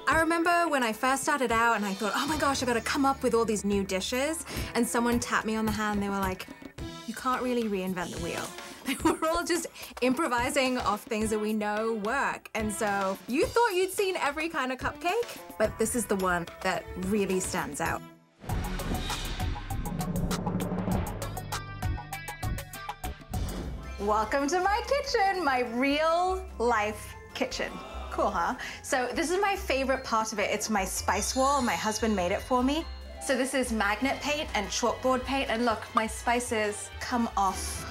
I remember when I first started out and I thought, oh my gosh, I gotta come up with all these new dishes. And someone tapped me on the hand, they were like, you can't really reinvent the wheel. We're all just improvising off things that we know work. And so you thought you'd seen every kind of cupcake, but this is the one that really stands out. Welcome to my kitchen, my real life kitchen. Cool, huh? So this is my favorite part of it. It's my spice wall. My husband made it for me. So this is magnet paint and chalkboard paint. And look, my spices come off.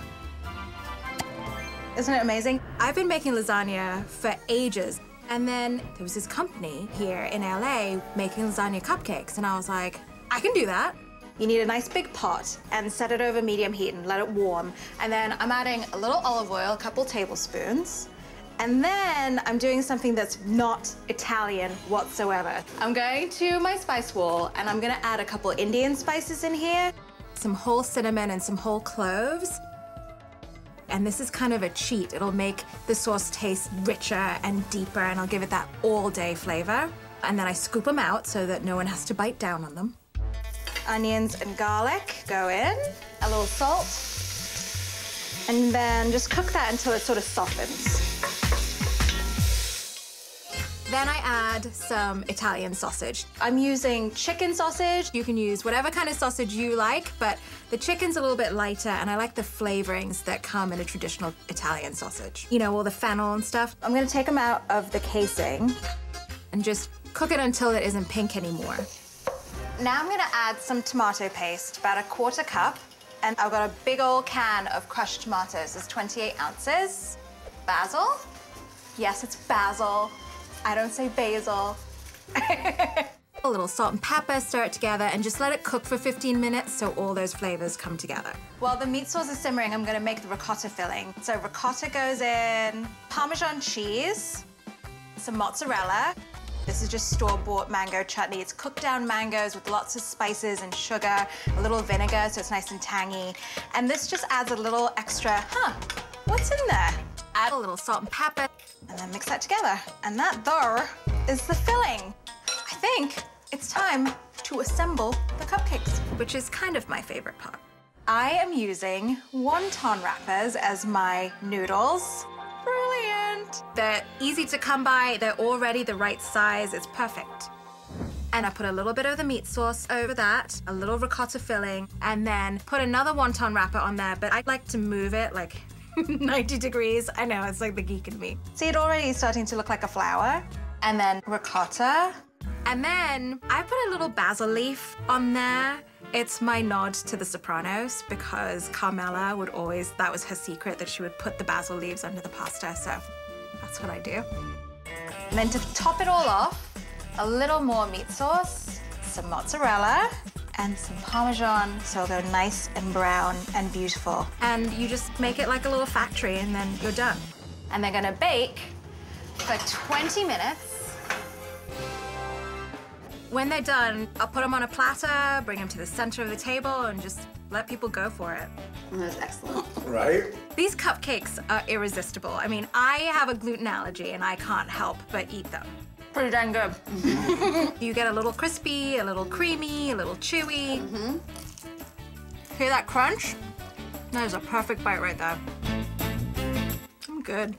Isn't it amazing? I've been making lasagna for ages. And then there was this company here in LA making lasagna cupcakes. And I was like, I can do that. You need a nice big pot and set it over medium heat and let it warm. And then I'm adding a little olive oil, a couple tablespoons. And then I'm doing something that's not Italian whatsoever. I'm going to my spice wall and I'm gonna add a couple Indian spices in here, some whole cinnamon and some whole cloves. And this is kind of a cheat. It'll make the sauce taste richer and deeper, and I'll give it that all-day flavor. And then I scoop them out so that no one has to bite down on them. Onions and garlic go in, a little salt, and then just cook that until it sort of softens. Then I add some Italian sausage. I'm using chicken sausage. You can use whatever kind of sausage you like, but the chicken's a little bit lighter, and I like the flavorings that come in a traditional Italian sausage. You know, all the fennel and stuff. I'm gonna take them out of the casing and just cook it until it isn't pink anymore. Now I'm gonna add some tomato paste, about a 1/4 cup, and I've got a big old can of crushed tomatoes. It's 28 ounces. Basil. Yes, it's basil. I don't say basil. A little salt and pepper, stir it together, and just let it cook for 15 minutes so all those flavors come together. While the meat sauce is simmering, I'm gonna make the ricotta filling. So ricotta goes in, Parmesan cheese, some mozzarella. This is just store-bought mango chutney. It's cooked down mangoes with lots of spices and sugar, a little vinegar so it's nice and tangy. And this just adds a little extra, what's in there? Add a little salt and pepper, and then mix that together. And that there is the filling. I think it's time to assemble the cupcakes, which is kind of my favorite part. I am using wonton wrappers as my noodles. Brilliant. They're easy to come by. They're already the right size. It's perfect. And I put a little bit of the meat sauce over that, a little ricotta filling, and then put another wonton wrapper on there, but I like to move it like 90 degrees. I know, it's like the geek in me. See, it already is starting to look like a flower. And then ricotta. And then I put a little basil leaf on there. It's my nod to The Sopranos because Carmela would always, that was her secret, that she would put the basil leaves under the pasta, so that's what I do. And then to top it all off, a little more meat sauce, some mozzarella, and some Parmesan, so they're nice and brown and beautiful. And you just make it like a little factory, and then you're done. And they're gonna bake for 20 minutes. When they're done, I'll put them on a platter, bring them to the center of the table, and just let people go for it. That's excellent. Right? These cupcakes are irresistible. I mean, I have a gluten allergy, and I can't help but eat them. Pretty dang good. You get a little crispy, a little creamy, a little chewy. Hear that crunch? That is a perfect bite right there. I'm good.